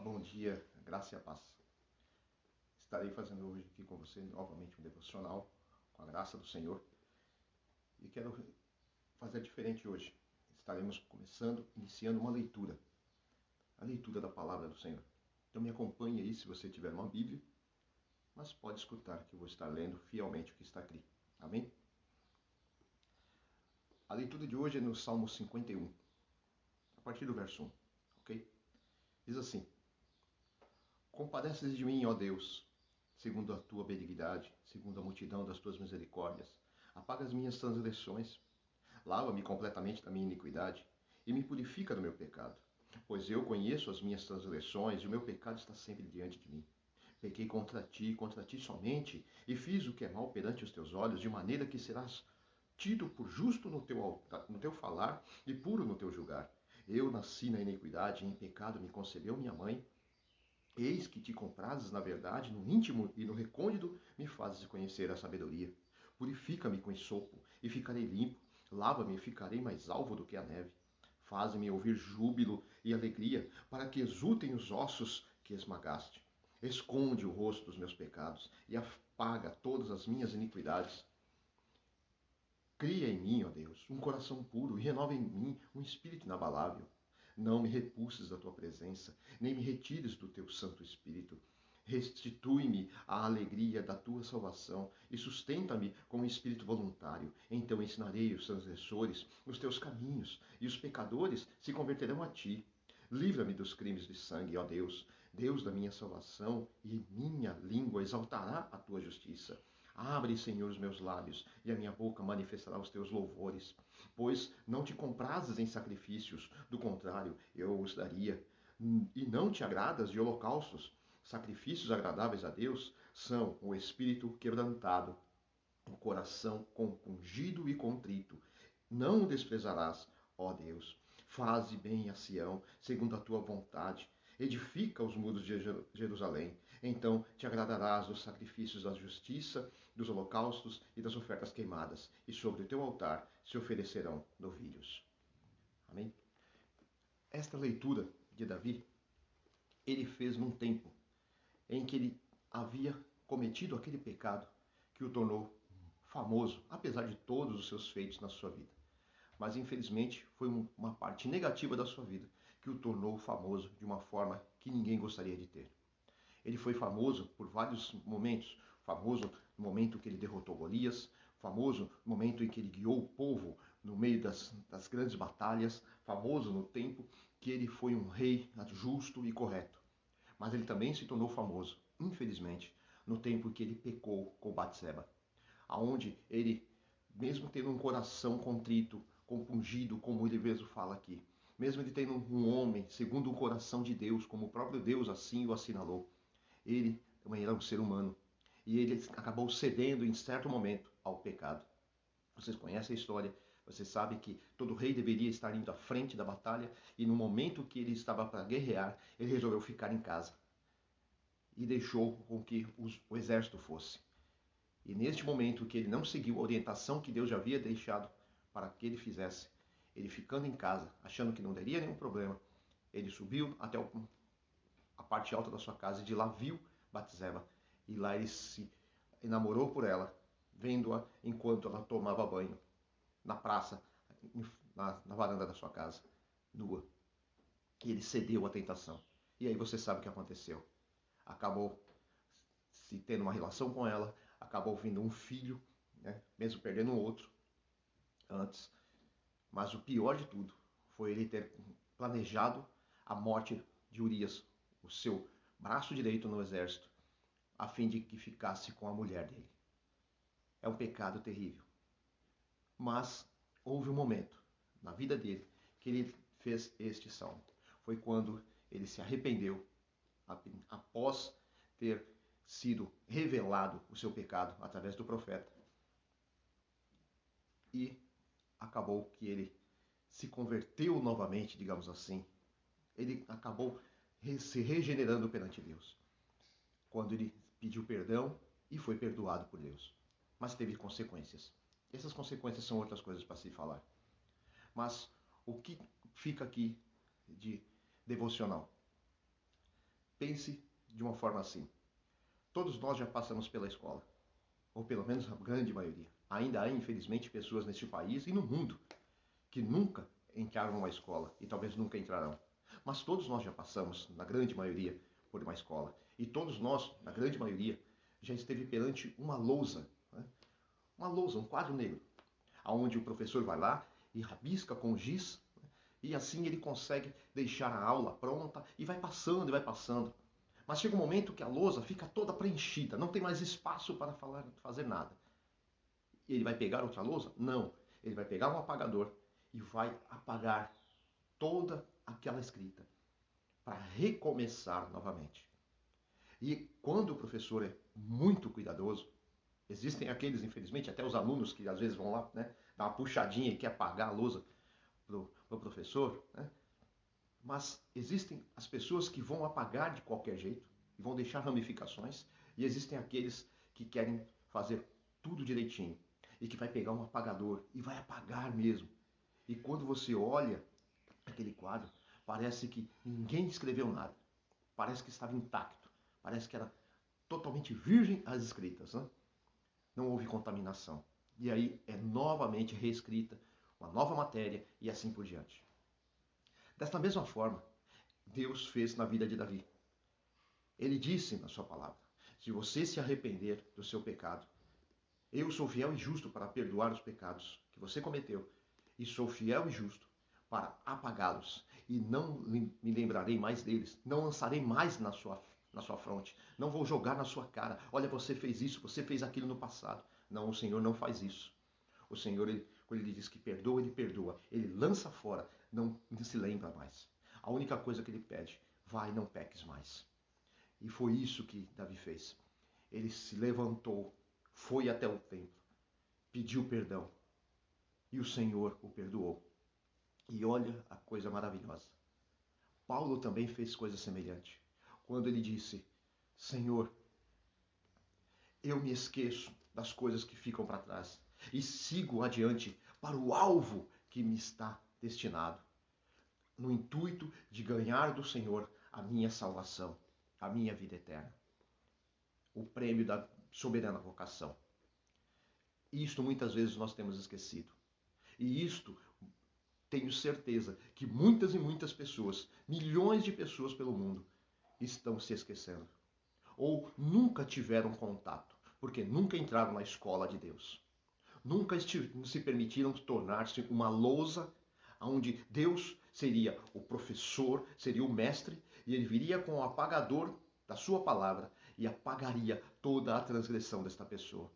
Bom dia, graça e a paz. Estarei fazendo hoje aqui com você novamente um devocional com a graça do Senhor e quero fazer diferente hoje. Estaremos iniciando uma leitura, a leitura da palavra do Senhor. Então me acompanhe aí se você tiver uma Bíblia, mas pode escutar que eu vou estar lendo fielmente o que está aqui. Amém? A leitura de hoje é no Salmo 51, a partir do verso 1, ok? Diz assim: Compadeces de mim, ó Deus, segundo a tua benignidade, segundo a multidão das tuas misericórdias. Apaga as minhas transgressões, lava-me completamente da minha iniquidade e me purifica do meu pecado. Pois eu conheço as minhas transgressões e o meu pecado está sempre diante de mim. Pequei contra ti somente, e fiz o que é mal perante os teus olhos, de maneira que serás tido por justo no teu falar e puro no teu julgar. Eu nasci na iniquidade e em pecado me concebeu minha mãe. Eis que te comprases, na verdade, no íntimo e no recôndito, me fazes conhecer a sabedoria. Purifica-me com esopo, e ficarei limpo. Lava-me, e ficarei mais alvo do que a neve. Faze-me ouvir júbilo e alegria, para que exultem os ossos que esmagaste. Esconde o rosto dos meus pecados, e apaga todas as minhas iniquidades. Cria em mim, ó Deus, um coração puro, e renova em mim um espírito inabalável. Não me repulses da tua presença, nem me retires do teu Santo Espírito. Restitui-me a alegria da tua salvação e sustenta-me com um espírito voluntário. Então ensinarei os transgressores os teus caminhos, e os pecadores se converterão a ti. Livra-me dos crimes de sangue, ó Deus, Deus da minha salvação, e minha língua exaltará a tua justiça. Abre, Senhor, os meus lábios, e a minha boca manifestará os teus louvores. Pois não te comprases em sacrifícios, do contrário, eu os daria. E não te agradas de holocaustos. Sacrifícios agradáveis a Deus são o espírito quebrantado, o coração compungido e contrito. Não o desprezarás, ó Deus. Faze bem a Sião, segundo a tua vontade. Edifica os muros de Jerusalém. Então te agradarás dos sacrifícios da justiça, dos holocaustos e das ofertas queimadas, e sobre o teu altar se oferecerão novilhos. Amém? Esta leitura de Davi, ele fez num tempo em que ele havia cometido aquele pecado que o tornou famoso, apesar de todos os seus feitos na sua vida. Mas infelizmente foi uma parte negativa da sua vida que o tornou famoso de uma forma que ninguém gostaria de ter. Ele foi famoso por vários momentos. Famoso no momento que ele derrotou Golias, famoso no momento em que ele guiou o povo no meio das grandes batalhas, famoso no tempo que ele foi um rei justo e correto. Mas ele também se tornou famoso, infelizmente, no tempo que ele pecou com Batseba, aonde ele, mesmo tendo um coração contrito, compungido, como ele mesmo fala aqui, mesmo ele tendo um homem segundo o coração de Deus, como o próprio Deus assim o assinalou, ele também era um ser humano. E ele acabou cedendo em certo momento ao pecado. Vocês conhecem a história, você sabe que todo rei deveria estar indo à frente da batalha, e no momento que ele estava para guerrear, ele resolveu ficar em casa e deixou com que o exército fosse. E neste momento que ele não seguiu a orientação que Deus já havia deixado para que ele fizesse, ele ficando em casa, achando que não teria nenhum problema, ele subiu até a parte alta da sua casa e de lá viu Batseba. E lá ele se enamorou por ela, vendo-a enquanto ela tomava banho na praça, na varanda da sua casa, nua. E ele cedeu à tentação. E aí você sabe o que aconteceu. Acabou se tendo uma relação com ela, acabou vindo um filho, né? Mesmo perdendo um outro antes. Mas o pior de tudo foi ele ter planejado a morte de Urias, o seu braço direito no exército, a fim de que ficasse com a mulher dele. É um pecado terrível. Mas houve um momento na vida dele que ele fez este salmo. Foi quando ele se arrependeu após ter sido revelado o seu pecado através do profeta. E acabou que ele se converteu novamente, digamos assim. Ele acabou se regenerando perante Deus, quando ele pediu perdão e foi perdoado por Deus. Mas teve consequências. Essas consequências são outras coisas para se falar. Mas o que fica aqui de devocional? Pense de uma forma assim. Todos nós já passamos pela escola, ou pelo menos a grande maioria. Ainda há, infelizmente, pessoas neste país e no mundo que nunca entraram numa escola e talvez nunca entrarão. Mas todos nós já passamos, na grande maioria, por uma escola. E todos nós, na grande maioria, já esteve perante uma lousa, né? Uma lousa, um quadro negro, aonde o professor vai lá e rabisca com giz, né? E assim ele consegue deixar a aula pronta e vai passando e vai passando. Mas chega um momento que a lousa fica toda preenchida, não tem mais espaço para fazer nada. E ele vai pegar outra lousa? Não. Ele vai pegar um apagador e vai apagar toda aquela escrita para recomeçar novamente. E quando o professor é muito cuidadoso, existem aqueles, infelizmente, até os alunos que às vezes vão lá, né, dar uma puxadinha e quer apagar a lousa pro professor, né? Mas existem as pessoas que vão apagar de qualquer jeito e vão deixar ramificações, e existem aqueles que querem fazer tudo direitinho e que vai pegar um apagador e vai apagar mesmo. E quando você olha aquele quadro, parece que ninguém escreveu nada. Parece que estava intacto. Parece que era totalmente virgem as escritas, né? Não houve contaminação. E aí é novamente reescrita uma nova matéria e assim por diante. Desta mesma forma, Deus fez na vida de Davi. Ele disse na sua palavra: se você se arrepender do seu pecado, eu sou fiel e justo para perdoar os pecados que você cometeu, e sou fiel e justo para apagá-los, e não me lembrarei mais deles, não lançarei mais na sua fronte, não vou jogar na sua cara: olha, você fez isso, você fez aquilo no passado. Não, o Senhor não faz isso. O Senhor, quando ele diz que perdoa, ele perdoa. Ele lança fora, não se lembra mais. A única coisa que ele pede: vai, não peques mais. E foi isso que Davi fez. Ele se levantou, foi até o templo, pediu perdão, e o Senhor o perdoou. E olha a coisa maravilhosa. Paulo também fez coisa semelhante. Quando ele disse: Senhor, eu me esqueço das coisas que ficam para trás e sigo adiante para o alvo que me está destinado, no intuito de ganhar do Senhor a minha salvação, a minha vida eterna, o prêmio da soberana vocação. Isto muitas vezes nós temos esquecido. E isto, tenho certeza que muitas e muitas pessoas, milhões de pessoas pelo mundo, estão se esquecendo. Ou nunca tiveram contato, porque nunca entraram na escola de Deus. Nunca se permitiram tornar-se uma lousa onde Deus seria o professor, seria o mestre, e ele viria com o apagador da sua palavra e apagaria toda a transgressão desta pessoa,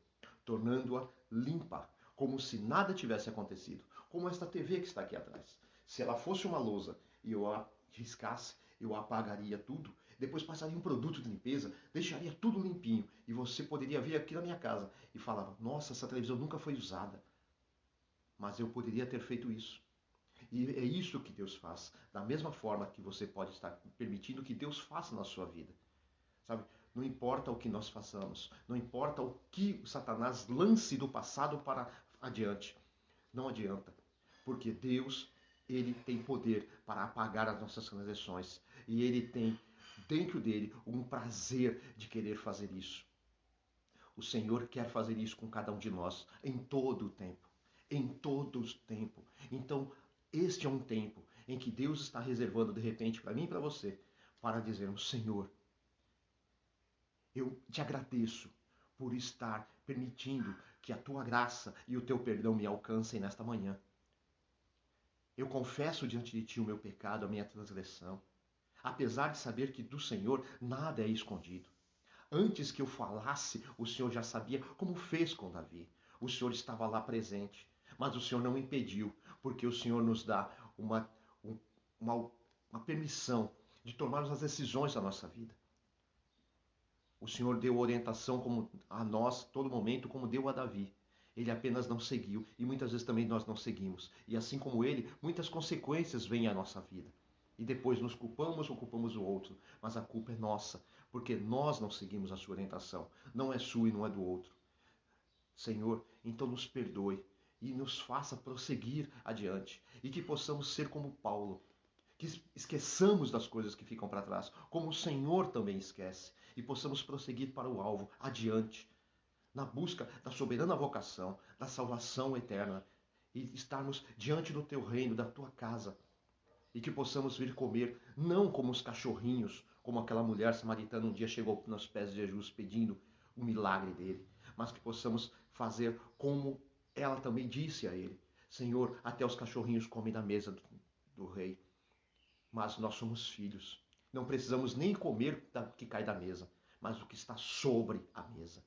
tornando-a limpa, como se nada tivesse acontecido. Como esta TV que está aqui atrás. Se ela fosse uma lousa e eu a riscasse, eu apagaria tudo, depois passaria um produto de limpeza, deixaria tudo limpinho, e você poderia vir aqui na minha casa e falar: nossa, essa televisão nunca foi usada. Mas eu poderia ter feito isso. E é isso que Deus faz, da mesma forma que você pode estar permitindo que Deus faça na sua vida. Sabe? Não importa o que nós façamos, não importa o que o Satanás lance do passado para adiante. Não adianta, porque Deus, ele tem poder para apagar as nossas transgressões, e ele tem dentro dele um prazer de querer fazer isso. O Senhor quer fazer isso com cada um de nós em todo o tempo, em todo o tempo. Então, este é um tempo em que Deus está reservando de repente para mim e para você, para dizermos: Senhor, eu te agradeço por estar permitindo que a tua graça e o teu perdão me alcancem nesta manhã. Eu confesso diante de ti o meu pecado, a minha transgressão, apesar de saber que do Senhor nada é escondido. Antes que eu falasse, o Senhor já sabia, como fez com Davi. O Senhor estava lá presente, mas o Senhor não impediu, porque o Senhor nos dá uma permissão de tomarmos as decisões da nossa vida. O Senhor deu orientação como a nós, todo momento, como deu a Davi. Ele apenas não seguiu, e muitas vezes também nós não seguimos. E assim como ele, muitas consequências vêm à nossa vida. E depois nos culpamos ou culpamos o outro. Mas a culpa é nossa, porque nós não seguimos a sua orientação. Não é sua e não é do outro. Senhor, então nos perdoe e nos faça prosseguir adiante. E que possamos ser como Paulo, que esqueçamos das coisas que ficam para trás, como o Senhor também esquece, e possamos prosseguir para o alvo, adiante, na busca da soberana vocação, da salvação eterna, e estarmos diante do teu reino, da tua casa, e que possamos vir comer, não como os cachorrinhos, como aquela mulher samaritana um dia chegou nos pés de Jesus pedindo o milagre dele, mas que possamos fazer como ela também disse a ele: Senhor, até os cachorrinhos comem da mesa do rei, mas nós somos filhos. Não precisamos nem comer o que cai da mesa, mas o que está sobre a mesa.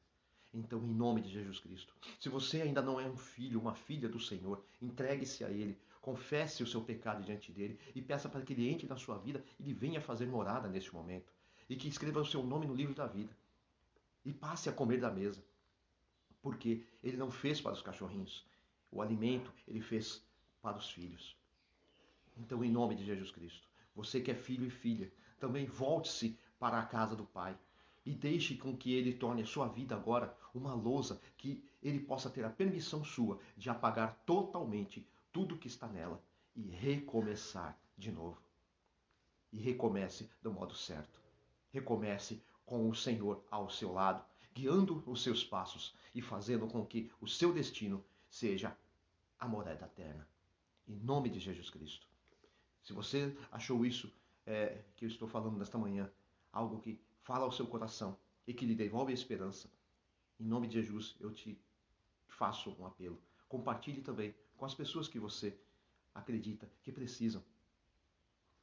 Então, em nome de Jesus Cristo, se você ainda não é um filho, uma filha do Senhor, entregue-se a Ele, confesse o seu pecado diante dele e peça para que Ele entre na sua vida e Ele venha fazer morada neste momento. E que escreva o seu nome no livro da vida. E passe a comer da mesa. Porque Ele não fez para os cachorrinhos. O alimento Ele fez para os filhos. Então, em nome de Jesus Cristo, você que é filho e filha, também volte-se para a casa do Pai e deixe com que Ele torne a sua vida agora uma lousa que Ele possa ter a permissão sua de apagar totalmente tudo que está nela e recomeçar de novo. E recomece do modo certo. Recomece com o Senhor ao seu lado, guiando os seus passos e fazendo com que o seu destino seja a morada eterna. Em nome de Jesus Cristo. Se você achou isso que eu estou falando nesta manhã, algo que fala ao seu coração e que lhe devolve a esperança, em nome de Jesus eu te faço um apelo. Compartilhe também com as pessoas que você acredita que precisam.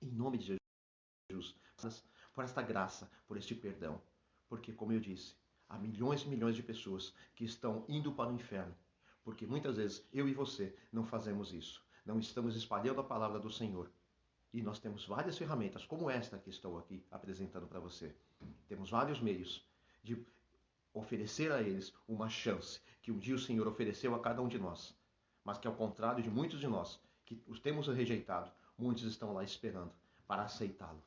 Em nome de Jesus, por esta graça, por este perdão. Porque, como eu disse, há milhões e milhões de pessoas que estão indo para o inferno. Porque muitas vezes eu e você não fazemos isso. Não estamos espalhando a palavra do Senhor. E nós temos várias ferramentas, como esta que estou aqui apresentando para você. Temos vários meios de oferecer a eles uma chance que um dia o Senhor ofereceu a cada um de nós. Mas que, ao contrário de muitos de nós, que os temos rejeitado, muitos estão lá esperando para aceitá-lo.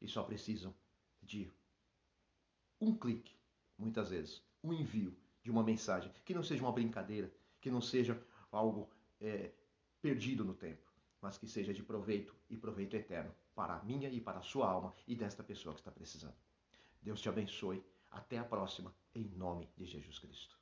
E só precisam de um clique, muitas vezes, um envio de uma mensagem, que não seja uma brincadeira, que não seja algo perdido no tempo, mas que seja de proveito e proveito eterno para a minha e para a sua alma e desta pessoa que está precisando. Deus te abençoe. Até a próxima, em nome de Jesus Cristo.